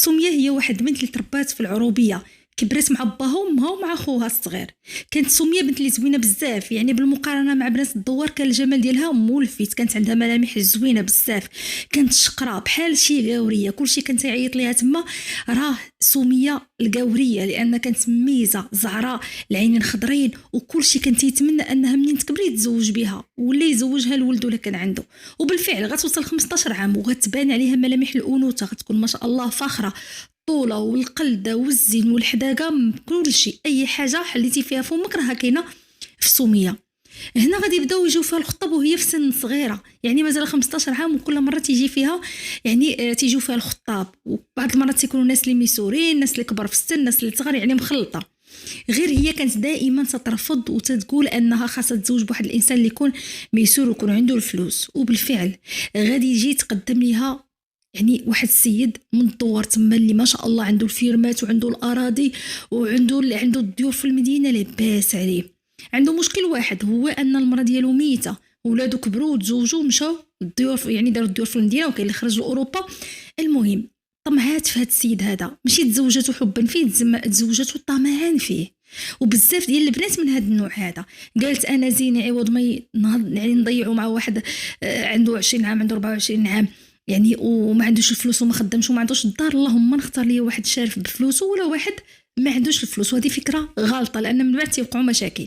سمية هي واحد البنت اللي تربات في العروبيه، كبرت مع باها وامها ومع خوها الصغير. كانت سميه بنت اللي زوينه بزاف، يعني بالمقارنه مع بنات الدوار كان الجمال ديالها مولفت. كانت عندها ملامح زوينه بزاف، كانت شقراء بحال شي غاوريه، كلشي كان تيعيط ليها تما راه سميه الغاوريه، لان كانت ميزه زعراء العينين خضرين، وكلشي كان تيتمنى انها منين تكبر يتزوج بها ولا يزوجها لولده اللي كان عنده. وبالفعل غتوصل 15 عام وغتبان عليها ملامح الانوثه، غتكون ما شاء الله فاخره، الطولة والقلدة والزين والحداقة، كل شيء أي حاجة حليتي فيها فمك راها كاينة في سمية. هنا غادي يبداو يجيو فيها الخطب وهي في سن صغيرة، يعني مازال 15 عام، وكل مرة تيجي فيها يعني تيجيو فيها الخطاب، وبعض المرات تيكونوا ناس اللي ميسورين، ناس اللي كبر في السن، ناس اللي صغار، يعني مخلطة. غير هي كانت دائما تترفض وتتقول انها خاصها تزوج بواحد الانسان اللي يكون ميسور ويكون عنده الفلوس. وبالفعل غادي يجي يتقدم ليها يعني واحد السيد من الدوار تما اللي ما شاء الله عنده الفيرمات وعنده الاراضي وعنده الديور في المدينه لاباس عليه. عنده مشكل واحد، هو ان المراه ديالو ميته، ولادو كبروا وتزوجوا ومشاو الديور، يعني داروا الديور في المدينه، وكاين اللي خرج لاوروبا. المهم طمعات في هذا السيد هذا، ماشي تزوجته حبا فيه، تزوجته طمعا فيه. وبزاف ديال البنات من هذا النوع هذا، قالت انا زينه عوض ما يعني نضيعوا مع واحد عنده 20 عام، عنده 24 عام، يعني وما عندوش الفلوس وما خدمش وما عندوش الدار، اللهم نختار ليه واحد شارف بفلوسه ولا واحد ما عندوش الفلوس. وهذه فكره غلطه، لان من بعد تيوقعوا مشاكل.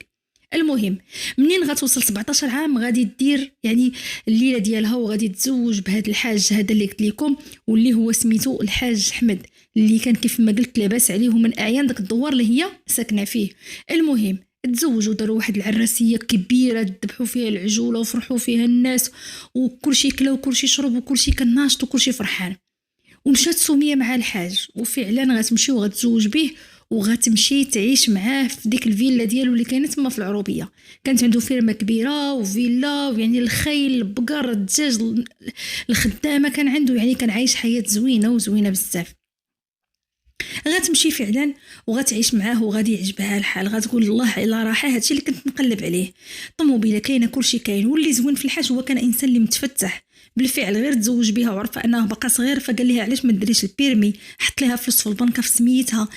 المهم منين غتوصل 17 عام غادي دير يعني الليله ديالها، وغادي تزوج بهذا الحاج هذا اللي قلت لكم، واللي هو سميتو الحاج احمد، اللي كان كيف ما قلت لاباس عليه من اعيان داك الدوار اللي هي ساكنه فيه. المهم تزوجوا، داروا واحد العراسيه كبيره، ذبحوا فيها العجوله وفرحوا فيها الناس، وكل شيء كلا وكل شيء شرب وكل شيء كان ناشط وكل شيء فرحان. ومشات سميه مع الحاج، وفعلا غتمشي وغتزوج به، وغتمشي تعيش معاه في ديك الفيلا ديالو اللي كانت تما في العروبيه. كانت عنده فيرما كبيره وفيلا، يعني الخيل، البقر، الدجاج، الخدامه كان عنده، يعني كان عايش حياه زوينه وزوينه بزاف. غتمشي فعلا وغتعيش معاه وغادي يعجبها الحال، غتقول الله الا راحه هادشي اللي كنت نقلب عليه. طوموبيله كاينه، كلشي كاين. واللي زوين في الحاج هو كان انسان اللي متفتح. بالفعل غير تزوج بها وعرف انه بقى صغير، فقال لها علاش ما ديريش البيرمي، حط لها فلوس في البنكه في سميتها،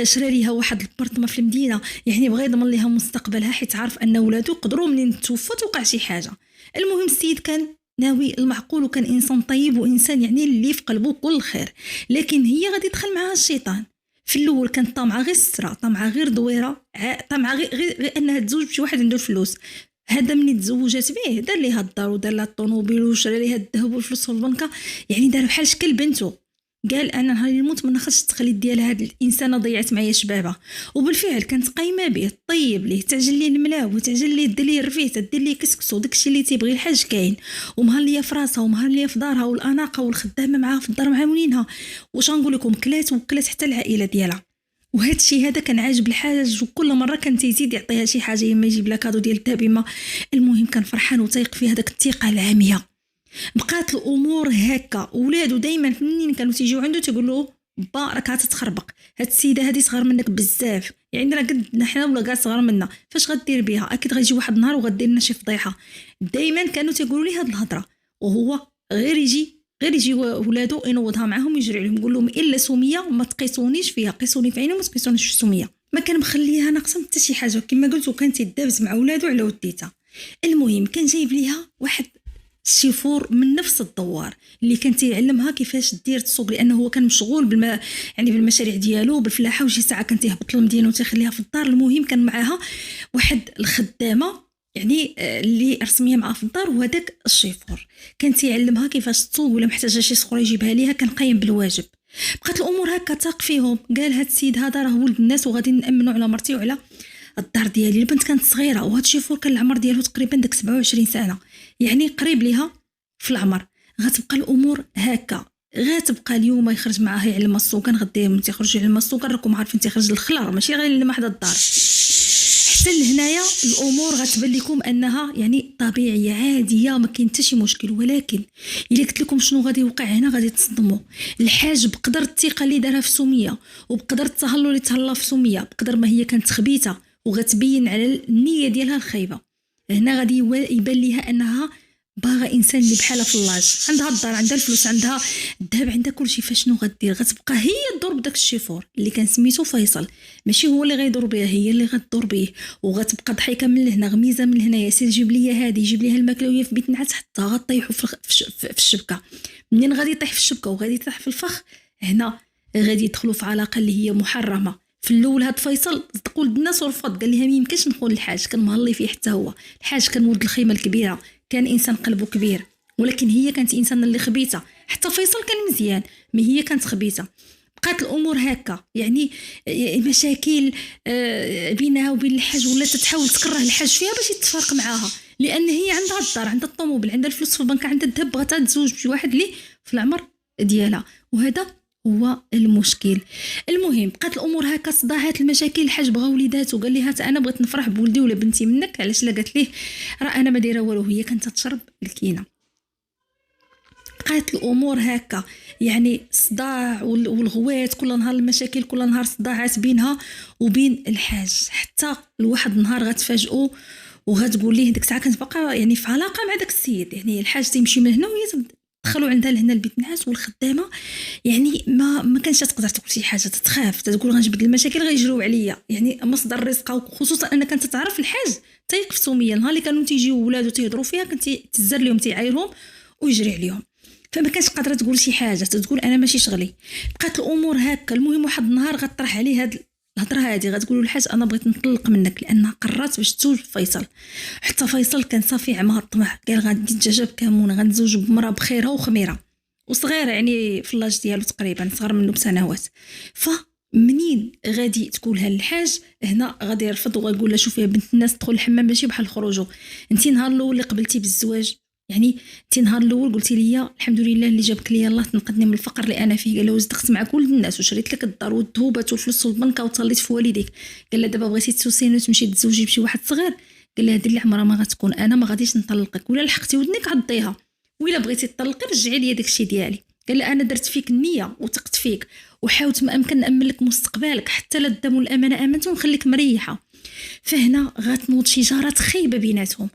شرى ليها واحد البارتما في المدينه، يعني بغى يضمن لها مستقبلها، حيت عارف ان ولادو قدروا منين توفى توقع شي حاجه. المهم السيد كان ناوي المعقول، وكان انسان طيب وانسان يعني اللي في قلبه كل خير. لكن هي غادي يدخل معها الشيطان. في الاول كانت طامعه غير السرا، طامعه غير دويره، طامعه غير انها تزوج بشي واحد عنده الفلوس. هذا من تزوجت به دار ليها الدار ودار لها الطوموبيل وشرى ليها الذهب والفلوس في البنكه، يعني دار بحال شكل بنته. قال انا نهار نموت ما ناخذش التقليد ديال هاد الانسانه ضيعت معايا شبابها. وبالفعل كانت قايمه به، طيب ليه، تعجل ليه الملاو، وتعجل ليه دير ليه الرفيته، دير ليه كسكسو، داكشي اللي تيبغي الحاج كاين، ومهار ليا في راسها ومهار ليا في دارها، والاناقه والخدامه معاها في الدار معاونينها. واش غنقول لكم، كلات وكلات حتى العائله ديالها. وهذا الشيء هذا كان عاجب الحاج، وكل مره كان تيزيد يعطيها شي حاجه، اما يجيب لها كادو ديال الذهب اما. المهم كان فرحان وتايق في هذاك الثقه العاميه. بقات الامور هكا، ولادو دائما منين كانوا تيجيو عنده تيقول له با راك تتخربق، هاد السيده هذه صغر منك بزاف، يعني راه قدنا حنا ولا كاع صغر منا، فاش غدير بها، اكيد غيجي واحد النهار وغدير لنا شي فضيحه. دائما كانوا تيقولوا لي هاد الهضره، وهو غير يجي ولادو ينوضها معاهم يجري عليهم يقول لهم الا سميه ما تقيسونيش فيها، قيسوني في عيني وما تقيسونيش في سميه. ما كان مخليها ناقصه حتى شي حاجه، كما قلت، وكان تيدابز مع ولادو على وديتها. المهم كان جايب ليها واحد الشيفور من نفس الدوار اللي كان تيعلمها كيفاش دير السوق، لانه هو كان مشغول يعني بالمشاريع ديالو بالفلاحه، وشي ساعه كان تيهبط للمدينه وتيخليها في الدار. المهم كان معاها واحد الخدامه يعني اللي رسميه معاه في الدار، وهذاك الشيفور كان تيعلمها كيفاش تسوق، ولا محتاجه شي سخره يجيبها ليها، كان قايم بالواجب. بقات الامور هكا تاق فيهم. قال هاد السيد هذا راه ولد الناس وغادي نامنوا على مرتي وعلى الدار ديالي. البنت كانت صغيره، وهاد الشيفور كان العمر ديالو تقريبا داك 27 سنه، يعني قريب ليها في العمر. غتبقى الامور هكا، غتبقى اليوم يخرج معاها يعلم السوقان، غدا من تيخرج يعلم السوقان، راكم عارفين تيخرج الخلار ماشي غير لما حدا الدار. حتى لهنايا الامور غتبان لكم انها يعني طبيعيه عاديه، ما كاين حتى شي مشكل. ولكن الا قلت لكم شنو غادي يوقع هنا غادي تصدموا. الحاج بقدر الثقه اللي دارها في سميه، وبقدر التهلل اللي تهلا في سميه، بقدر ما هي كانت خبيثه وغتبين على النيه ديالها الخايبه، هنا غادي يبان ليها انها باغا انسان اللي بحالها في اللاج، عندها الدار، عندها الفلوس، عندها الذهب، عندها كل شيء. فشنو غدير؟ غتبقى هي تدور بداك الشيفور اللي كان سميتو فيصل، ماشي هو اللي غيدور بها، هي اللي غدور به. وغتبقى ضحيكه من لهنا، غميزه من هنا، يا سير جيب لي هادي، جيب ليها الماكله وهي في بيت نعاس، حتى غطيحو في الشبكه. منين غادي يطيح في الشبكه وغادي يطيح في الفخ، هنا غادي يدخلوا في علاقه اللي هي محرمه. في الاول هاد فيصل صدقوا الناس ورفض، قال لها ما يمكنش نخون الحاج، كان مهلي فيه حتى هو. الحاج كان ولد الخيمه الكبيره، كان انسان قلبه كبير، ولكن هي كانت انسان اللي خبيثه. حتى فيصل كان مزيان، مي هي كانت خبيثه. بقات الامور هكا، يعني مشاكل بينها وبين الحاج، ولا تتحاول تكره الحاج فيها باش يتفارق معاها، لان هي عندها الدار، عندها الطوموبيل، عندها الفلوس في البنك، عندها الذهب، بغات تتزوج بشي واحد اللي في العمر ديالها، وهذا هو المشكل. المهم بقات الامور هكا، صداعات، المشاكل. الحاج بغى وليدات وقال لها انا بغيت نفرح بولدي ولا بنتي منك، علاش لا؟ قالت ليه راه انا ما دايره والو، هي كانت تشرب الكينه. بقات الامور هكا، يعني صداع والغوات، كل نهار المشاكل، كل نهار صداعات بينها وبين الحاج. حتى لواحد النهار غتفاجئوا وغتقول ليه، ديك الساعه كانت باقا يعني في علاقه مع داك السيد، يعني الحاج تيمشي من هنا وهي دخلوا عندها لهنا البيت نعاس، والخدامه يعني ما كانش تقدر تقول شي حاجه، تتخاف، تقول غنجبد المشاكل غيجريو عليا، يعني مصدر رزقها. وخصوصا ان كانت تعرف الحاج تيق في سميه، نهار اللي كانوا تيجيو ولادو تيهضروا فيها كانت تزر لهم، تيعايرهم ويجري عليهم، فما كانش قادره تقول شي حاجه، تقول انا ماشي شغلي. بقات الامور هكا. المهم واحد النهار غطرح عليه هاد الهضره هادي، غتقول له الحاج انا بغيت نطلق منك لان قررت باش تزوج بفيصل. حتى فيصل كان صافي عمها الطمع، قال غادي نتزوج بكمونه، غنتزوج بمراه بخيرها وخميره وصغيره، يعني في اللاج ديالو تقريبا، صغر منه بسنوات. فمنين غادي تقولها للحاج، هنا غادي يرفض وغيقول لها شوفي بنت الناس، تدخل الحمام ماشي بحال خروجو. انت نهار الاول اللي قبلتي بالزواج، يعني انت نهار الاول قلتي لي الحمد لله اللي جابك لي الله تنقذني من الفقر اللي انا فيه. قال له وزدقت مع كل الناس وشريت لك الدار والذهوبات والفلوس والبنكه وتصليت في والديك. قال لها دابا بغيتي تسوسيني وتمشي تزوجي بشي واحد صغير؟ قال لها هذه اللي عمرها ما غتكون، انا ما غاديش نطلقك، ولا لحقتي ودنك عضيها، ولا بغيتي تطلقي رجعي لي داكشي ديالي. قال لها انا درت فيك النيه وثقت فيك وحاولت ما امكن نامن لك مستقبلك، حتى لا الدم والامانه امنت ونخليك مريحه. فهنا غتنوض شجره خايبه بيناتهم،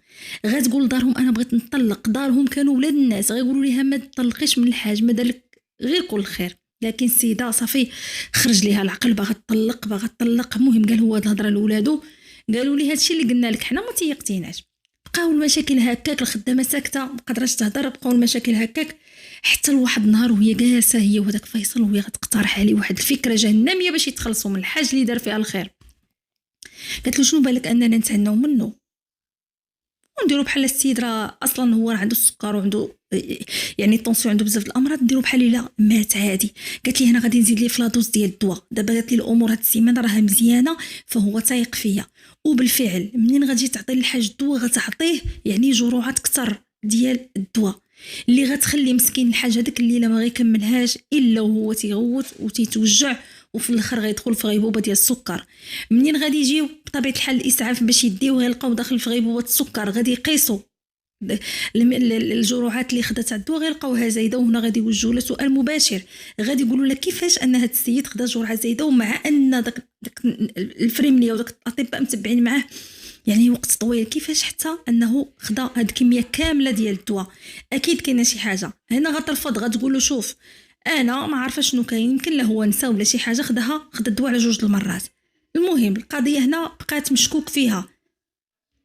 غتقول لدارهم انا بغيت نطلق. دارهم كانوا ولاد الناس، غيقولوا ليها ما تطلقيش من الحاج، ما دارلك غير كل خير. لكن السيده صافي خرج ليها العقل، باغا تطلق باغا تطلق. المهم قال هو هاد الهضره لولادو، قالوا لي هادشي اللي قلنا لك حنا ما تيقتيناش. بقاو المشاكل هكاك، الخدامه ساكته ما قادراش تهضر، بقاو المشاكل هكاك حتى لواحد النهار وهي جالسه هي وهداك فيصل، وهي غتقترح عليه واحد الفكره جهنميه باش يتخلصوا من الحاج اللي دار فيها الخير. قالت له شنو بالك اننا نتعناو منه ونديروا بحال السيد راه اصلا هو عنده السكر وعنده يعني الطونسيون، عنده بزاف الامراض، نديروا بحال لا مات عادي. قالت لي هنا غادي نزيد ليه في لادوز ديال الدواء. دابا قالت لي الامور هاد السيمانه راها مزيانه، فهو تايق فيا. وبالفعل منين غادي تعطي للحاج الدواء غتعطيه يعني جرعات كثر ديال الدواء اللي غتخلي مسكين الحاج هذاك الليله ما غيكملهاش الا وهو تيغوت وتيتوجع، وفي الاخر غيدخل في غيبوبه ديال السكر. منين غادي يجيو بطبيعه الحال الاسعاف باش يديوه يلقاو داخل في غيبوبه السكر، غادي يقيسوا الجرعات اللي خدات الدواء غيلقاوها زايده، وهنا غادي يوجهوا له سؤال مباشر، غادي يقولوا لك كيفاش ان هذا السيد خدا جرعه زايده ومع ان داك الفريمليه وداك الاطباء متبعين معاه يعني وقت طويل، كيفاش حتى انه خدا هاد الكميه كامله ديال الدواء؟ اكيد كاينه شي حاجه هنا. غترفض، غتقول له شوف انا ما عارفه شنو كاين، يمكن له هو نسى ولا شي حاجه، خدا الدواء على جوج المرات. المهم القضيه هنا بقات مشكوك فيها.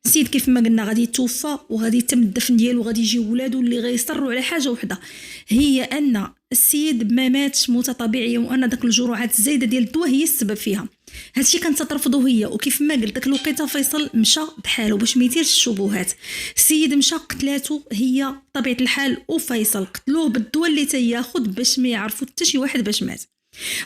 السيد كيف ما قلنا غادي يتوفى وغادي يتم الدفن ديالو، وغادي يجيو ولادو اللي غيصروا على حاجه وحده، هي ان السيد ما ماتش موته طبيعيه، وان داك الجرعات الزايده ديال الدواء هي السبب فيها. هادشي كانت ترفضه هي، وكيف ما قلت داك الوقيته فيصل مشى بحاله باش ما يثيرش الشبهات. السيد مشى قتلاته هي بطبيعه الحال، وفيصل قتلوه بالدواء اللي تياخذ باش ما يعرفوا حتى شي واحد باش مات.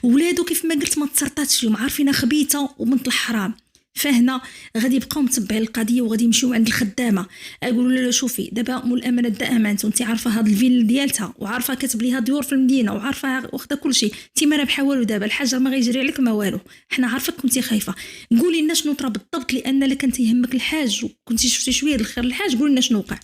ولادو كيف ما قلت ما تسرطاتش فيهم، عارفين خبيثه وبنت الحرام. فهنا غادي يبقاو متبعين القضيه وغادي يمشيو عند الخدامه، يقولوا لها شوفي دابا مول الامانه دا امانت، وانت عارفه هاد الفيل ديالتها وعارفه كاتب ليها ديور في المدينه وعارفه واخده كل شيء، انت ما رابحه والو، دابا الحاجه ما غيجري عليك ما والو، حنا عارفك كنتي خايفه، قولي لنا شنو طرا بالضبط، لان الا كنت يهمك الحاج وكنتي شفتي شويه الخير الحاج قولي لنا شنو وقع.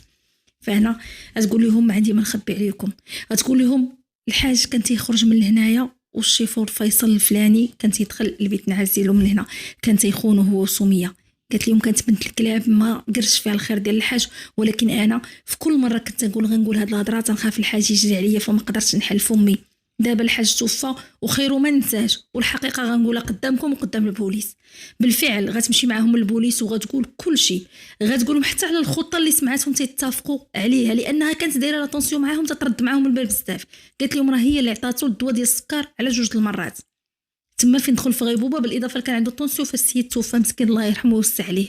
فهنا غتقول لهم عندي ما نخبي عليكم، غتقول لهم الحاج كان تيخرج من هنايا والشيفور فيصل الفلاني كان تيدخل البيت نعاس ديالو من هنا، كان تيخونه هو وسميه. قالت لهم كانت بنت الكلاب ما قرش فيها الخير ديال الحاج، ولكن انا في كل مره كنت نقول غنقول هاد الهضره تنخاف الحاج يجري عليا فما قدرتش نحل فمي. دابا الحاج توفى وخير ما ننساش، والحقيقه غنقولها قدامكم وقدام البوليس. بالفعل غتمشي معاهم البوليس وغتقول كل شيء، غتقولهم حتى على الخطه اللي سمعتهم تيتفقوا عليها، لانها كانت دايره لا طونسيون معاهم تترد معاهم البال بزاف. قالت لهم راه هي اللي عطاتو الدواء ديال السكر على 2 المرات. تما فين دخل في غيبوبه، بالاضافه كان عنده طونسيون فالسيد توفى مسكين الله يرحمه ويوسع عليه.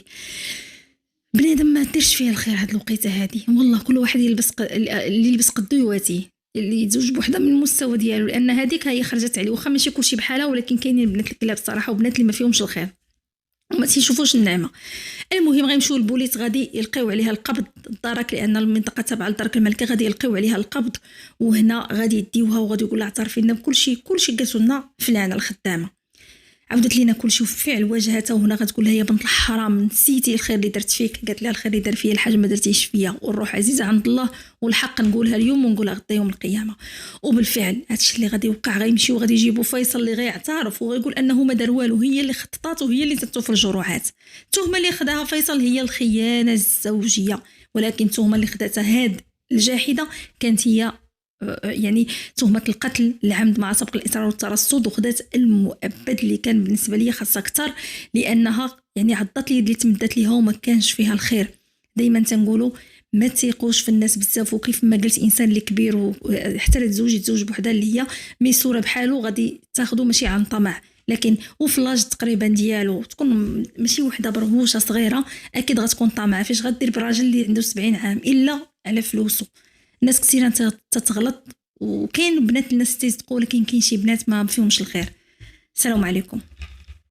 بنادم ما ديرش فيها الخير هاد الوقيته هادي والله. كل واحد اللي يلبس قدو يواتيه، اللي يتزوج بوحده من المستوى ديالو، لان هذيك هي خرجت عليه. واخا ماشي كلشي بحالها، ولكن كاينين بنات الكلاب الصراحه وبنات اللي ما فيهمش الخير وما تيشوفوش النعمه. المهم غيمشيو البوليس غادي يلقيو عليها القبض الدرك، لان المنطقه تابعه للدرك الملكي، غادي يلقيو عليها القبض. وهنا غادي يديوها وغادي يقول لها اعترفي لنا بكلشي. كلشي قالت لنا فلانه الخدامه عاودت لينا كلشي وفعل واجهتها. وهنا غتقول لها يا بنت الحرام نسيتي الخير اللي درت فيك. قالت لها الخير اللي دار فيا الحاج ما درتيش فيا، والروح عزيزه عند الله، والحق نقولها اليوم ونقولها غدا يوم القيامه. وبالفعل هادشي اللي غادي يوقع، غيمشيو وغادي يجيبوا فيصل اللي غيعترف وغيقول انه ما دار والو، هي اللي خططات وهي اللي زادتو في الجروحات. التهمه اللي خداها فيصل هي الخيانه الزوجيه، ولكن التهمه اللي خداتها هاد الجاحده كانت هي يعني تهمة القتل العمد مع سبق الإصرار والترصد، وخدات المؤبد اللي كان بالنسبة لي خاصة أكثر، لأنها يعني عضت لي اللي تمدت ليها وما كانش فيها الخير. دايما تنقولوا ما تيقوش في الناس بزاف، وكيف ما قلت إنسان اللي كبير وحتى تزوج بوحدة اللي هي ميسورة بحاله غادي تاخدو ماشي عن طمع، لكن وفلاج تقريبا ديالو تكون ماشي وحده برهوشه صغيره اكيد غتكون طامعه. فاش غدير براجل اللي عنده 70 عام الا على فلوسه؟ الناس كثيرا تتغلط، وكاين بنات الناس تيصدقوا، ولكن كاين شي بنات ما فيهمش الخير. السلام عليكم.